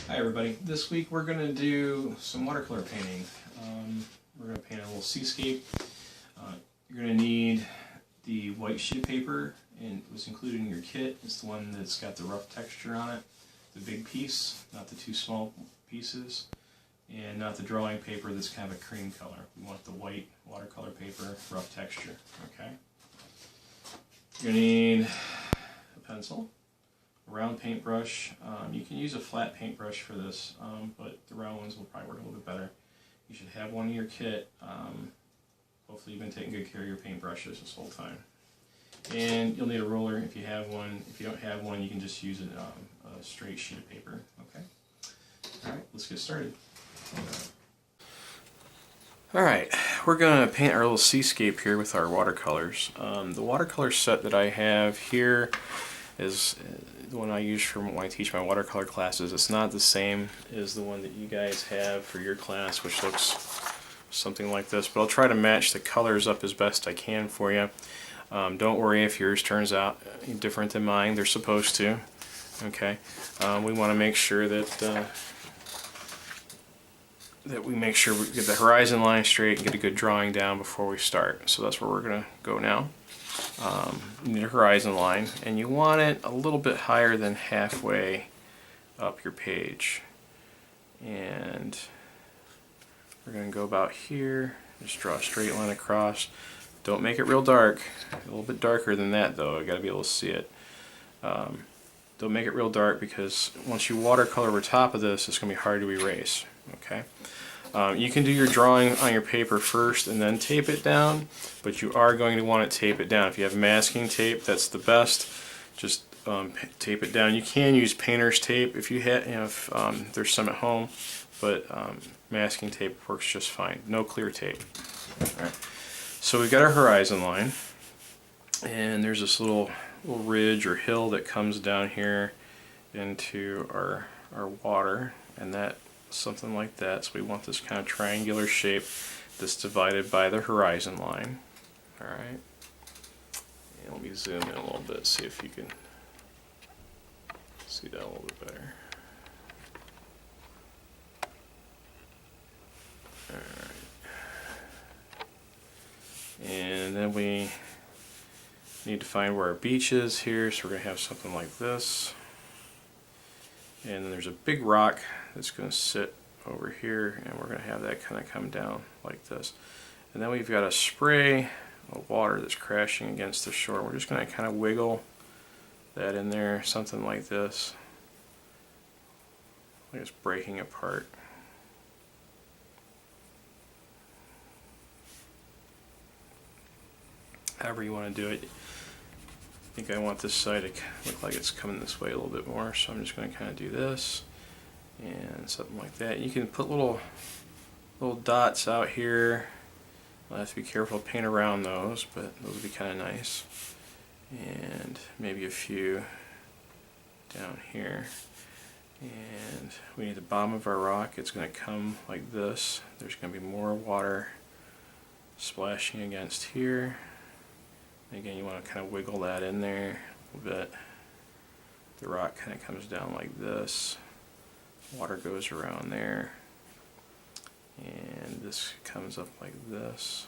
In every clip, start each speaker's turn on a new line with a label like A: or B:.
A: Hi everybody. This week we're going to do some watercolor painting. We're going to paint a little seascape. You're going to need the white sheet of paper, and it was included in your kit. It's the one that's got the rough texture on it, the big piece, not the two small pieces, and not the drawing paper that's kind of a cream color. We want the white watercolor paper, rough texture. Okay. You're going to need a pencil, a round paintbrush. You can use a flat paintbrush for this, but the round ones will probably work a little bit better. You should have one in your kit. Hopefully you've been taking good care of your paintbrushes this whole time. And you'll need a roller if you have one. If you don't have one, you can just use a straight sheet of paper. Okay. Alright, let's get started. Alright, we're going to paint our little seascape here with our watercolors. The watercolor set that I have here is the one I use for when I teach my watercolor classes. It's not the same as the one that you guys have for your class, which looks something like this, but I'll try to match the colors up as best I can for you. Don't worry if yours turns out different than mine. They're supposed to. Okay. We want to make sure that we make sure we get the horizon line straight and get a good drawing down before we start. So that's where we're going to go now. You need a horizon line, and you want it a little bit higher than halfway up your page. And we're going to go about here, just draw a straight line across. Don't make it real dark, a little bit darker than that though, I got to be able to see it. Don't make it real dark because once you watercolor over top of this, it's going to be hard to erase. Okay. You can do your drawing on your paper first and then tape it down, but you are going to want to tape it down. If you have masking tape, that's the best. Just tape it down. You can use painter's tape if you have, if there's some at home, but masking tape works just fine. No clear tape. All right. So we've got our horizon line, and there's this little ridge or hill that comes down here into our water, and that something like that. So we want this kind of triangular shape that's divided by the horizon line. Alright. And let me zoom in a little bit, see if you can see that a little bit better. Alright. And then we need to find where our beach is here, so we're going to have something like this. And then there's a big rock that's going to sit over here, and we're going to have that kind of come down like this. And then we've got a spray of water that's crashing against the shore. We're just going to kind of wiggle that in there, something like this. Like it's breaking apart. However you want to do it. I think I want this side to look like it's coming this way a little bit more, so I'm just going to kind of do this and something like that. You can put little dots out here. I'll have to be careful to paint around those, but those would be kind of nice. And maybe a few down here. And we need the bottom of our rock. It's going to come like this. There's going to be more water splashing against here. Again, you want to kind of wiggle that in there a little bit. The rock kind of comes down like this. Water goes around there. And this comes up like this.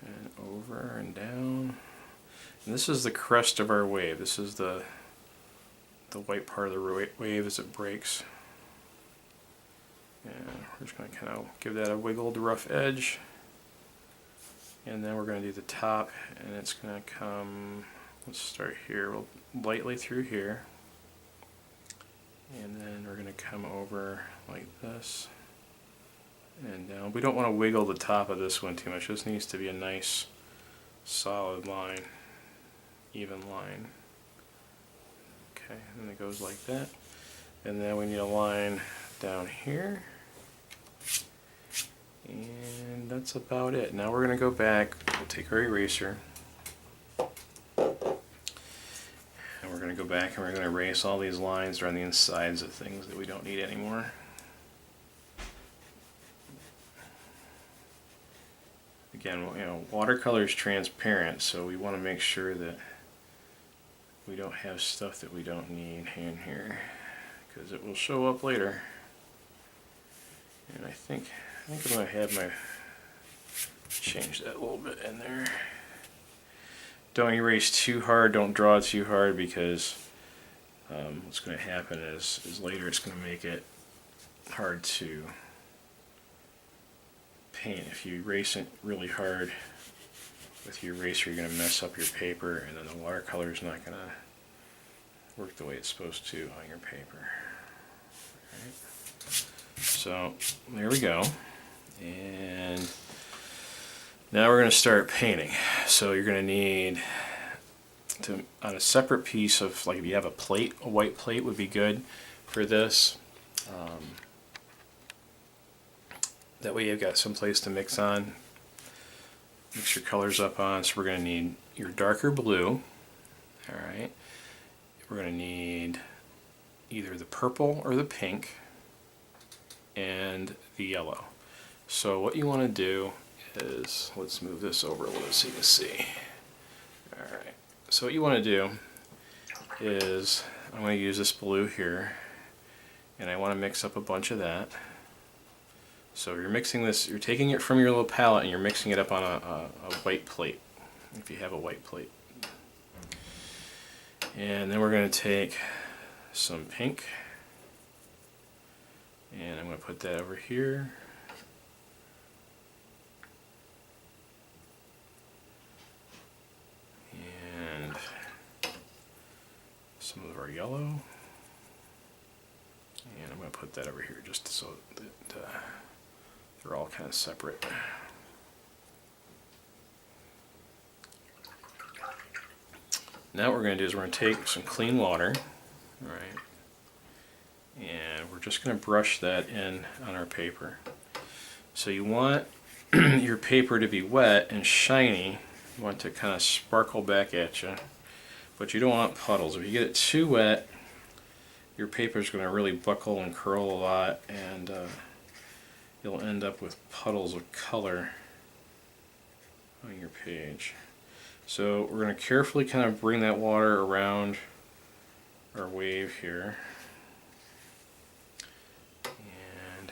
A: And over and down. And this is the crest of our wave. This is the white part of the wave as it breaks. And we're just going to kind of give that a wiggled rough edge. And then we're going to do the top, and it's going to come, let's start here, we'll lightly through here, and then we're going to come over like this and down. We don't want to wiggle the top of this one too much. This needs to be a nice solid line, even line. Okay, and it goes like that. And then we need a line down here. And that's about it. Now we're going to go back, we'll take our eraser, and we're going to go back and we're going to erase all these lines around the insides of things that we don't need anymore. Again, watercolor is transparent, so we want to make sure that we don't have stuff that we don't need in here. because it will show up later. And I think I'm going to have my change that a little bit in there. Don't erase too hard, don't draw too hard, because what's going to happen is later it's going to make it hard to paint. If you erase it really hard with your eraser, you're going to mess up your paper, and then the watercolor is not going to work the way it's supposed to on your paper. Right. So there we go, and now we're going to start painting. So you're going to need to, on a separate piece of, like if you have a plate, a white plate would be good for this. That way you've got some place to mix your colors up on. So we're going to need your darker blue. Alright. We're going to need either the purple or the pink and the yellow. So what you want to do is, let's move this over a little bit so you can see. Alright. So what you want to do is, I'm going to use this blue here, and I want to mix up a bunch of that. So you're mixing this, you're taking it from your little palette and you're mixing it up on a white plate, if you have a white plate. And then we're going to take some pink, and I'm going to put that over here. And some of our yellow. And I'm going to put that over here just so that they're all kind of separate. Now what we're going to do is we're going to take some clean water, alright, and we're just going to brush that in on our paper. So you want your paper to be wet and shiny. You want to kind of sparkle back at you, but you don't want puddles. If you get it too wet, your paper is going to really buckle and curl a lot, and you'll end up with puddles of color on your page. So we're going to carefully kind of bring that water around our wave here and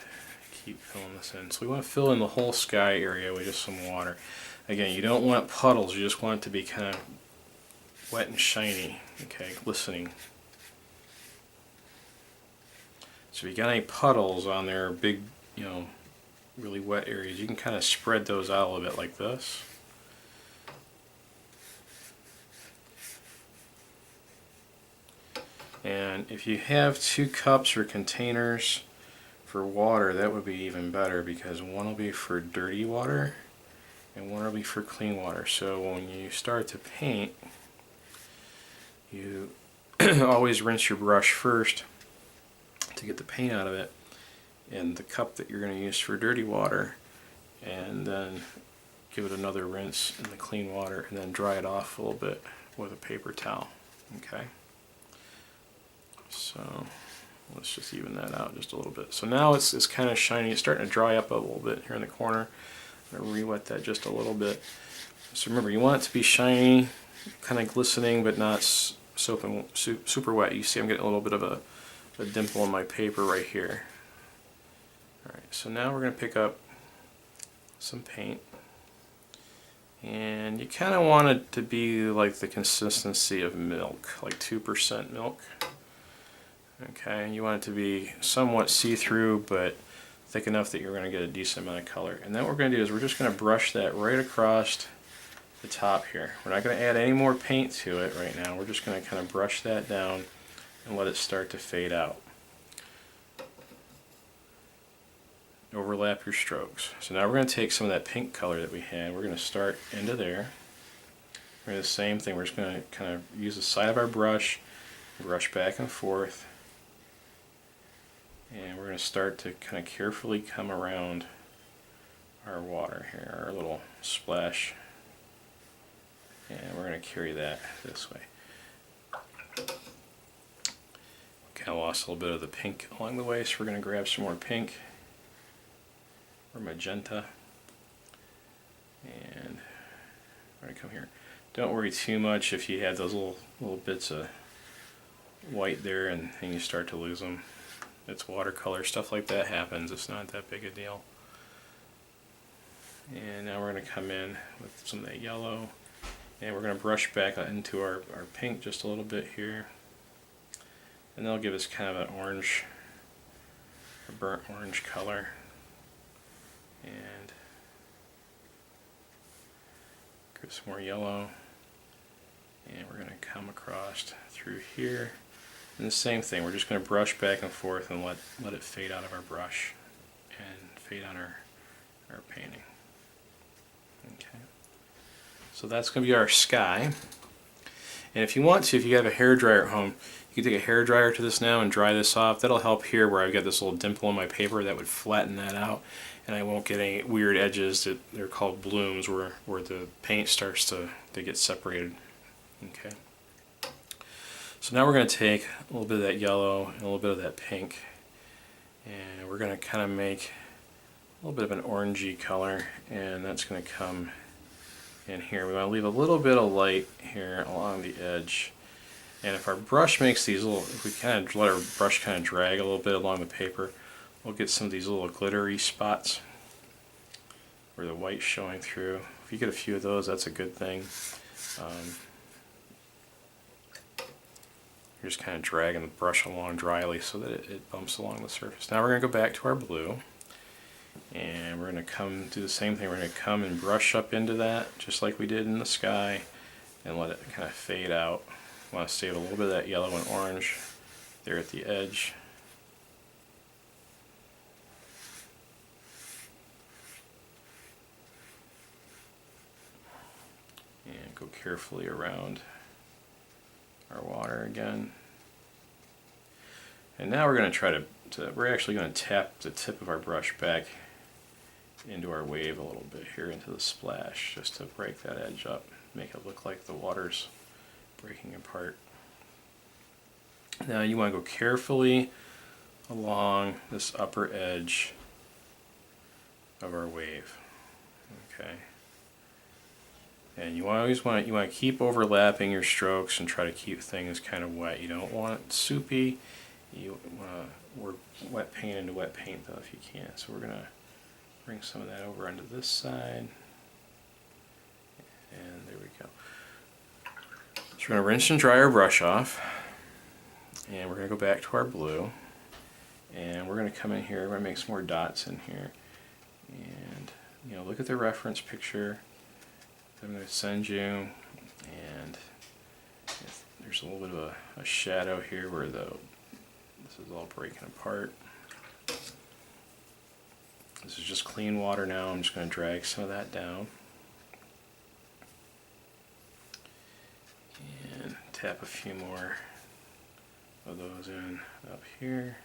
A: keep filling this in. So we want to fill in the whole sky area with just some water. Again, you don't want puddles, you just want it to be kind of wet and shiny, okay, glistening. So if you got any puddles on there, big, you know, really wet areas, you can kind of spread those out a little bit like this. And if you have 2 cups or containers for water, that would be even better, because one will be for dirty water and one will be for clean water. So when you start to paint, you always rinse your brush first to get the paint out of it, and the cup that you're going to use for dirty water, and then give it another rinse in the clean water, and then dry it off a little bit with a paper towel. Okay, so let's just even that out just a little bit. So now it's kind of shiny. It's starting to dry up a little bit here in the corner. I'm going to re-wet that just a little bit. So remember, you want it to be shiny, kind of glistening, but not super wet. You see I'm getting a little bit of a dimple in my paper right here. Alright, so now we're going to pick up some paint, and you kind of want it to be like the consistency of milk, like 2% milk. Okay, and you want it to be somewhat see-through, but thick enough that you're going to get a decent amount of color. And then what we're going to do is we're just going to brush that right across the top here. We're not going to add any more paint to it right now. We're just going to kind of brush that down and let it start to fade out. Overlap your strokes. So now we're going to take some of that pink color that we had. We're going to start into there. We're going to do the same thing. We're just going to kind of use the side of our brush back and forth. And we're going to start to kind of carefully come around our water here, our little splash. And we're going to carry that this way. Kind of lost a little bit of the pink along the way, so we're going to grab some more pink or magenta. And we're going to come here. Don't worry too much if you have those little bits of white there and you start to lose them. It's watercolor, stuff like that happens, it's not that big a deal. And now we're going to come in with some of that yellow, and we're going to brush back into our pink just a little bit here, and that'll give us kind of an orange, a burnt orange color. And give some more yellow, and we're going to come across through here, and the same thing, we're just going to brush back and forth and let it fade out of our brush and fade on our painting. Okay, so that's going to be our sky. And if you want to, if you have a hair dryer at home, you can take a hair dryer to this now and dry this off. That'll help here where I've got this little dimple in my paper. That would flatten that out, and I won't get any weird edges. They're called blooms, where the paint starts to get separated. Okay. So now we're going to take a little bit of that yellow and a little bit of that pink, and we're going to kind of make a little bit of an orangey color, and that's going to come in here. We want to leave a little bit of light here along the edge, and if our brush makes these little, if we kind of let our brush kind of drag a little bit along the paper, we'll get some of these little glittery spots where the white's showing through. If you get a few of those, that's a good thing. You're just kind of dragging the brush along dryly so that it bumps along the surface. Now we're going to go back to our blue, and we're going to do the same thing. We're going to come and brush up into that just like we did in the sky and let it kind of fade out. I want to save a little bit of that yellow and orange there at the edge. And go carefully around our water again. And now we're going to try we're actually going to tap the tip of our brush back into our wave a little bit here, into the splash, just to break that edge up, make it look like the water's breaking apart. Now you want to go carefully along this upper edge of our wave. Okay. And you always want to keep overlapping your strokes and try to keep things kind of wet. You don't want it soupy. You want to work wet paint into wet paint though if you can. So we're going to bring some of that over onto this side. And there we go. So we're going to rinse and dry our brush off. And we're going to go back to our blue. And we're going to come in here, we're going to make some more dots in here. And look at the reference picture that I'm going to send you. And there's a little bit of a shadow here where this is all breaking apart. This is just clean water now. I'm just going to drag some of that down. And tap a few more of those in up here.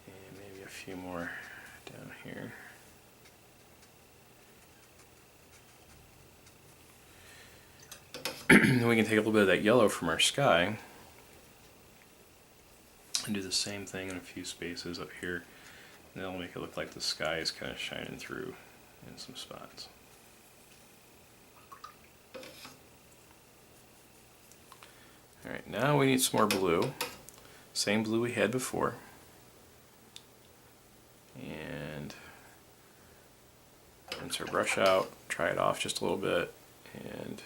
A: And maybe a few more down here. Then we can take a little bit of that yellow from our sky and do the same thing in a few spaces up here. And that'll make it look like the sky is kind of shining through in some spots. Alright, now we need some more blue. Same blue we had before. And rinse our brush out, try it off just a little bit, and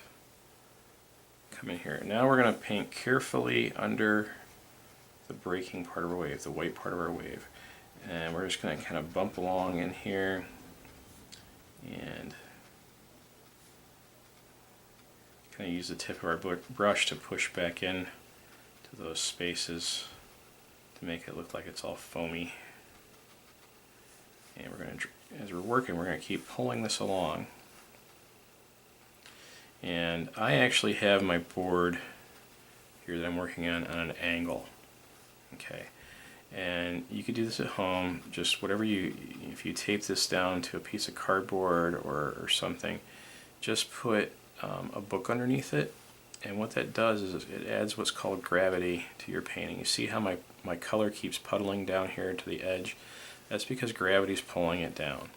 A: come in here. Now we're going to paint carefully under the breaking part of our wave, the white part of our wave. And we're just going to kind of bump along in here and kind of use the tip of our brush to push back in to those spaces to make it look like it's all foamy. And we're going to, as we're working, we're going to keep pulling this along. And I actually have my board here that I'm working on an angle. Okay. And you could do this at home, just whatever if you tape this down to a piece of cardboard or something, just put a book underneath it, and what that does is it adds what's called gravity to your painting. You see how my color keeps puddling down here to the edge? That's because gravity's pulling it down.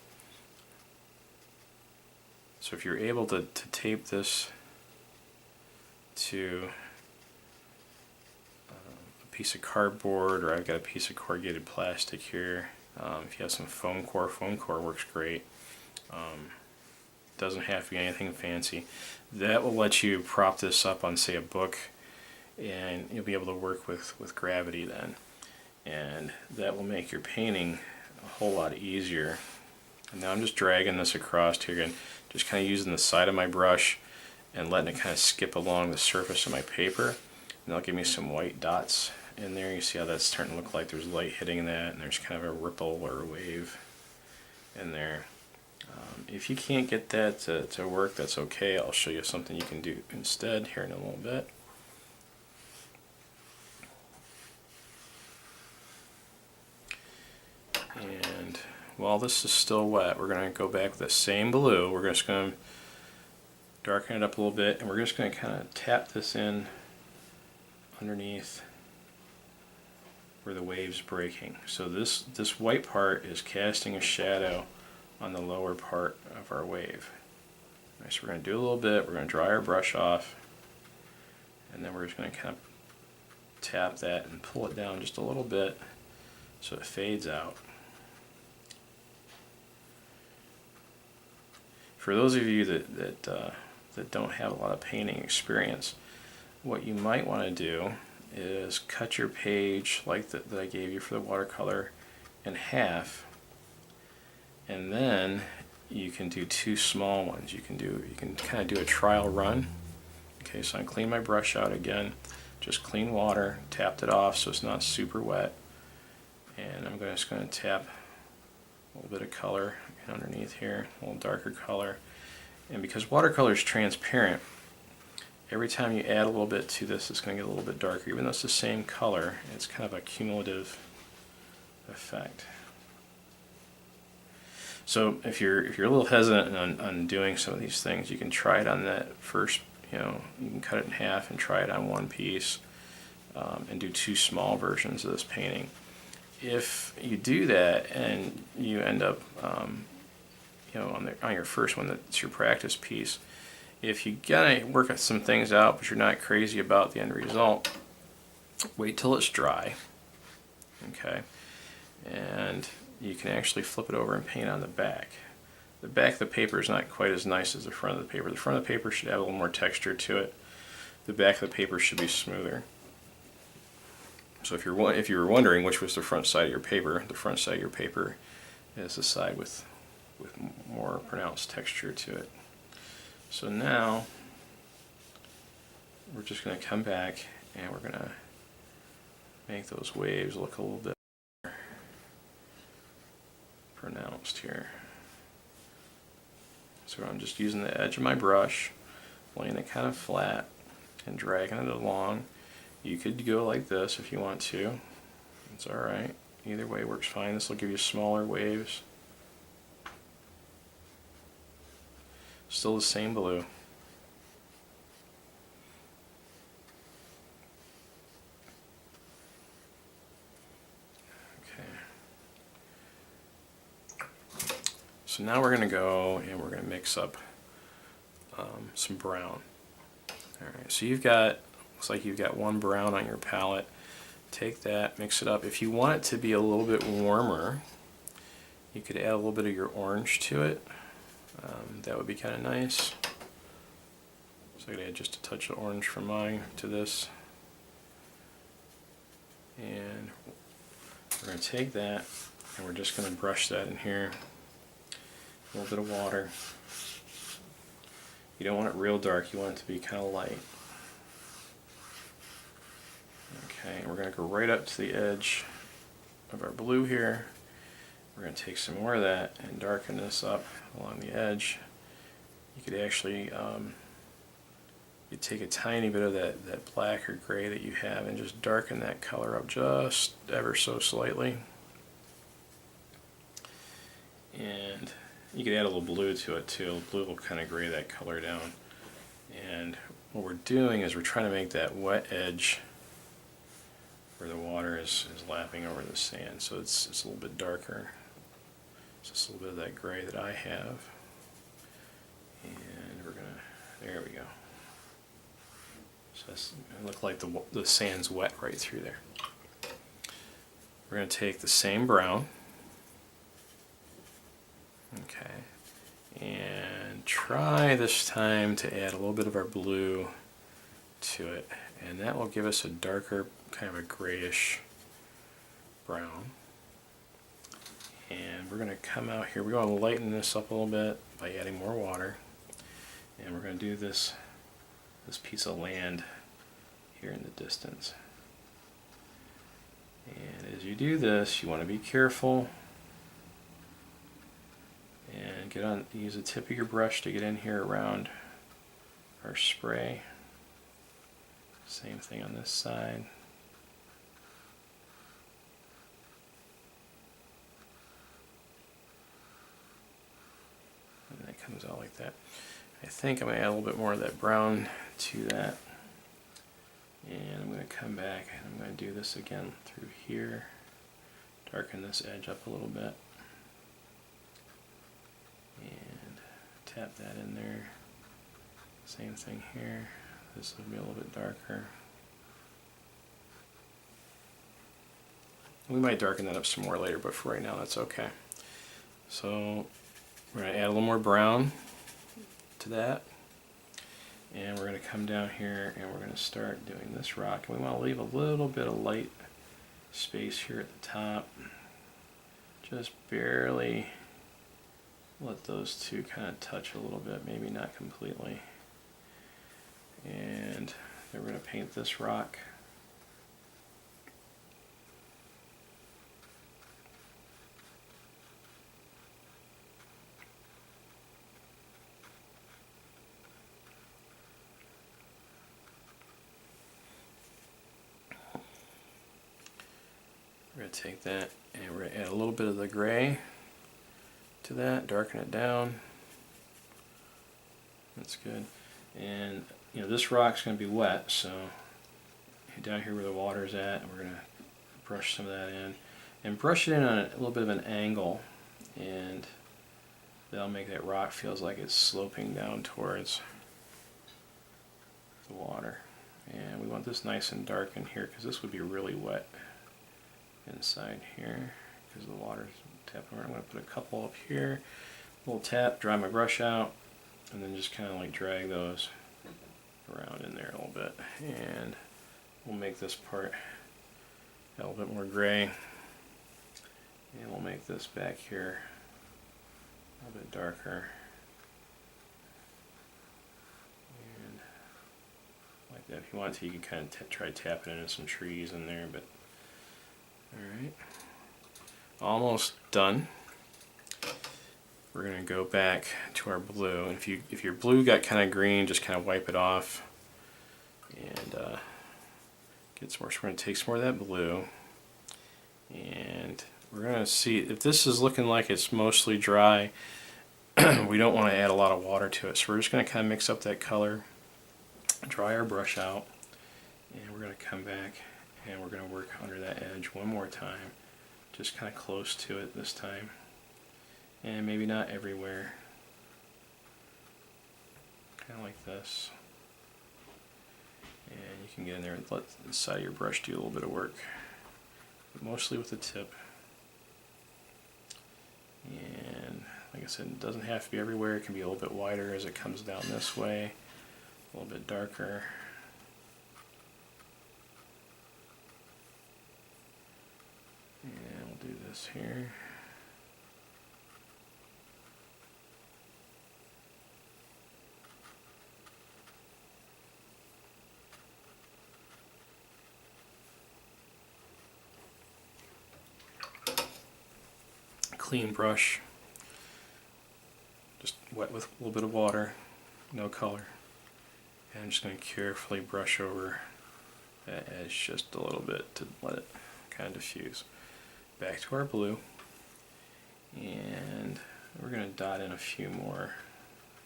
A: So if you're able to tape this to piece of cardboard, or I've got a piece of corrugated plastic here. If you have some foam core works great. Doesn't have to be anything fancy. That will let you prop this up on, say, a book, and you'll be able to work with gravity then. And that will make your painting a whole lot easier. And now I'm just dragging this across here again, just kind of using the side of my brush and letting it kind of skip along the surface of my paper. And that'll give me some white dots in there. You see how that's starting to look like there's light hitting that, and there's kind of a ripple or a wave in there. If you can't get that to work, that's okay. I'll show you something you can do instead here in a little bit. And while this is still wet, we're going to go back with the same blue. We're just going to darken it up a little bit, and we're just going to kind of tap this in underneath where the wave's breaking. So this white part is casting a shadow on the lower part of our wave. Right, so we're going to do a little bit, we're going to dry our brush off, and then we're just going to kind of tap that and pull it down just a little bit so it fades out. For those of you that don't have a lot of painting experience, what you might want to do is cut your page like that I gave you for the watercolor in half, and then you can do two small ones. You can kind of do a trial run. Okay, so I clean my brush out again, just clean water, tapped it off so it's not super wet, and I'm just going to tap a little bit of color underneath here, a little darker color. And because watercolor is transparent, every time you add a little bit to this, it's going to get a little bit darker. Even though it's the same color, it's kind of a cumulative effect. So if you're a little hesitant on doing some of these things, you can try it on that first, you can cut it in half and try it on one piece, and do two small versions of this painting. If you do that and you end up on your first one, that's your practice piece, if you gotta work some things out but you're not crazy about the end result, wait till it's dry, okay, and you can actually flip it over and paint on the back. The back of the paper is not quite as nice as the front of the paper. The front of the paper should have a little more texture to it. The back of the paper should be smoother. So if you were wondering which was the front side of your paper, the front side of your paper is the side with more pronounced texture to it. So now we're just going to come back and we're going to make those waves look a little bit more pronounced here. So I'm just using the edge of my brush, laying it kind of flat and dragging it along. You could go like this if you want to. It's alright. Either way works fine. This will give you smaller waves. Still the same blue. Okay. So now we're going to go and we're going to mix up some brown. Alright, so looks like you've got one brown on your palette. Take that, mix it up. If you want it to be a little bit warmer, you could add a little bit of your orange to it. That would be kind of nice. So I'm going to add just a touch of orange from mine to this. And we're going to take that and we're just going to brush that in here. A little bit of water. You don't want it real dark, you want it to be kind of light. Okay, and we're going to go right up to the edge of our blue here. We're going to take some more of that and darken this up along the edge. You could actually you take a tiny bit of that black or gray that you have and just darken that color up just ever so slightly. And you could add a little blue to it too. Blue will kind of gray that color down. And what we're doing is we're trying to make that wet edge where the water is lapping over the sand, so it's a little bit darker. It's just a little bit of that gray that I have. And we're gonna, there we go. So it looks like the sand's wet right through there. we're going to take the same brown, okay, and try this time to add a little bit of our blue to it, and that will give us a darker, kind of a grayish brown. And we're going to come out here, we're going to lighten this up a little bit by adding more water, and we're going to do this piece of land here in the distance. And as you do this, you want to be careful and use the tip of your brush to get in here around our spray. Same thing on this side. And that comes out like that. I think I'm going to add a little bit more of that brown to that. And I'm going to come back and I'm going to do this again through here. Darken this edge up a little bit. And tap that in there. Same thing here. This will be a little bit darker. We might darken that up some more later, but for right now that's okay. So we're going to add a little more brown to that. And we're going to come down here and we're going to start doing this rock. And we want to leave a little bit of light space here at the top. Just barely let those two kind of touch a little bit, maybe not completely. And then we're going to paint this rock. We're going to take that and we're going to add a little bit of the gray to that, darken it down. That's good. And you know, this rock's going to be wet, so down here where the water's at, we're going to brush some of that in. And brush it in on a little bit of an angle, and that'll make that rock feels like it's sloping down towards the water. And we want this nice and dark in here because this would be really wet inside here because the water's tapping around. I'm going to put a couple up here, a little tap, dry my brush out, and then just kind of like drag those around in there a little bit. And we'll make this part a little bit more gray, and we'll make this back here a little bit darker. And like that. If you want to, you can kind of try tapping into some trees in there, but alright, almost done. We're going to go back to our blue, and if your blue got kind of green, just kind of wipe it off and get some more. So we're going to take some more of that blue, and we're going to see if this is looking like it's mostly dry. We don't want to add a lot of water to it, so we're just going to kind of mix up that color, dry our brush out, and we're going to come back and we're going to work under that edge one more time, just kind of close to it this time, and maybe not everywhere, kind of like this. And you can get in there and let the side of your brush do a little bit of work, but mostly with the tip. And like I said, it doesn't have to be everywhere. It can be a little bit wider as it comes down this way, a little bit darker. And we'll do this here. Clean brush, just wet with a little bit of water, no color, and I'm just going to carefully brush over that edge just a little bit to let it kind of diffuse. Back to our blue, and we're going to dot in a few more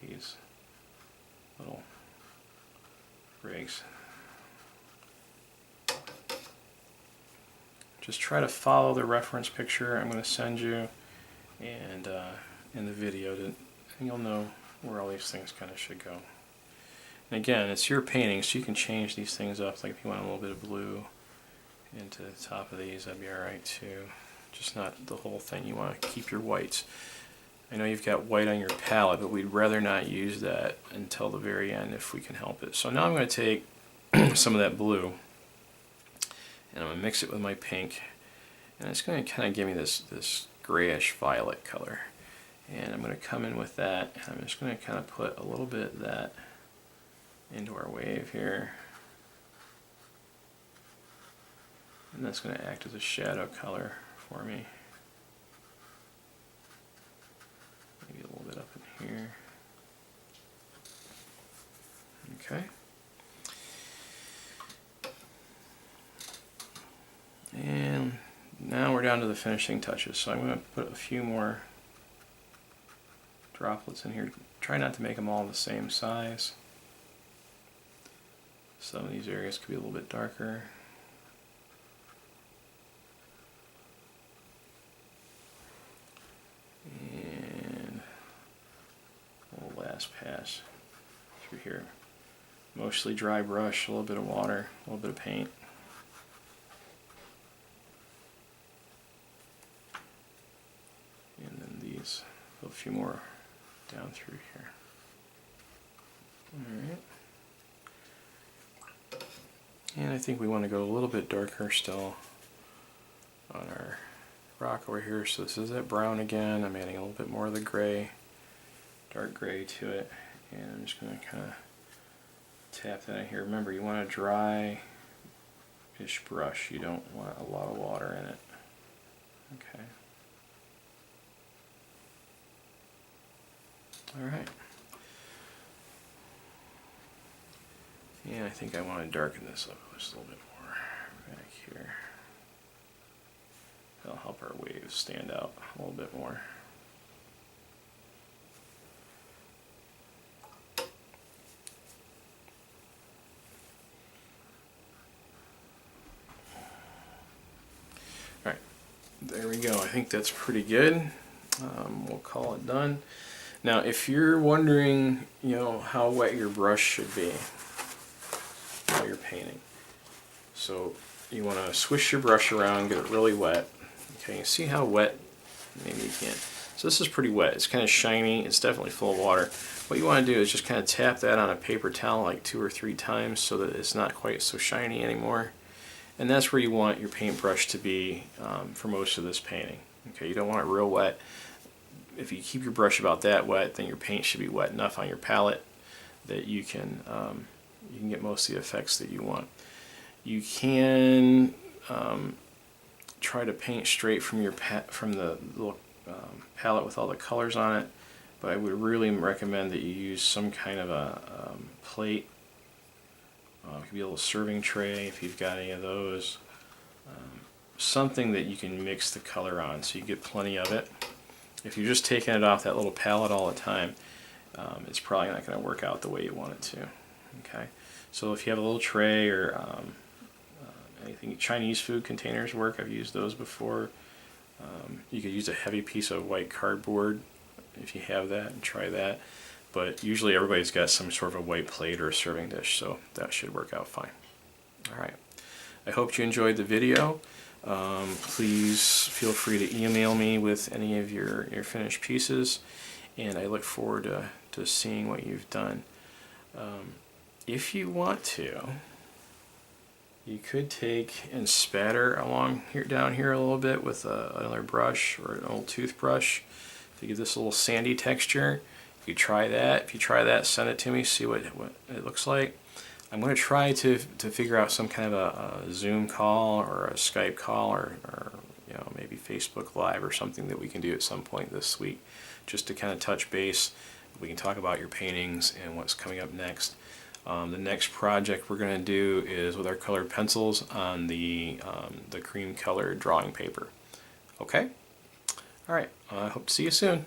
A: of these little breaks. Just try to follow the reference picture I'm going to send you, and in the video, and you'll know where all these things kind of should go. And again, it's your painting, so you can change these things up. Like if you want a little bit of blue into the top of these, that'd be alright too. Just not the whole thing. You want to keep your whites. I know you've got white on your palette, but we'd rather not use that until the very end if we can help it. So now I'm going to take some of that blue and I'm going to mix it with my pink, and it's going to kind of give me this grayish violet color. And I'm going to come in with that, and I'm just going to kind of put a little bit of that into our wave here. And that's going to act as a shadow color for me. Maybe a little bit up in here. Okay. And now we're down to the finishing touches. So I'm going to put a few more droplets in here. Try not to make them all the same size. Some of these areas could be a little bit darker. And a little last pass through here. Mostly dry brush, a little bit of water, a little bit of paint. And then these, a few more down through here. Alright. And I think we want to go a little bit darker still on our rock over here. So this is that brown again. I'm adding a little bit more of the gray, dark gray to it. And I'm just going to kind of tap that in here. Remember, you want a dry-ish brush. You don't want a lot of water in it. Okay. Alright. And I think I want to darken this up just a little bit more back here. That'll help our waves stand out a little bit more. Alright, there we go. I think that's pretty good. We'll call it done. Now, if you're wondering, how wet your brush should be while you're painting, so you want to swish your brush around, get it really wet. Okay, you see how wet? Maybe you can't. So this is pretty wet. It's kind of shiny. It's definitely full of water. What you want to do is just kind of tap that on a paper towel like 2 or 3 times so that it's not quite so shiny anymore. And that's where you want your paintbrush to be for most of this painting. Okay, you don't want it real wet. If you keep your brush about that wet, then your paint should be wet enough on your palette that you can get most of the effects that you want. You can try to paint straight from your from the little palette with all the colors on it, but I would really recommend that you use some kind of a plate. It could be a little serving tray if you've got any of those. Something that you can mix the color on so you get plenty of it. If you're just taking it off that little palette all the time, it's probably not going to work out the way you want it to. Okay, so if you have a little tray or anything, Chinese food containers work. I've used those before. You could use a heavy piece of white cardboard if you have that, and try that. But usually everybody's got some sort of a white plate or a serving dish, so that should work out fine. Alright, I hope you enjoyed the video. Please feel free to email me with any of your finished pieces, and I look forward to seeing what you've done. If you want to, you could take and spatter along here, down here a little bit with another brush or an old toothbrush to get this little sandy texture. You try that. If you try that, send it to me, see what it looks like. I'm going to try to figure out some kind of a Zoom call or a Skype call or maybe Facebook Live or something that we can do at some point this week, just to kind of touch base. We can talk about your paintings and what's coming up next. The next project we're going to do is with our colored pencils on the cream colored drawing paper. Okay? Alright, I hope to see you soon.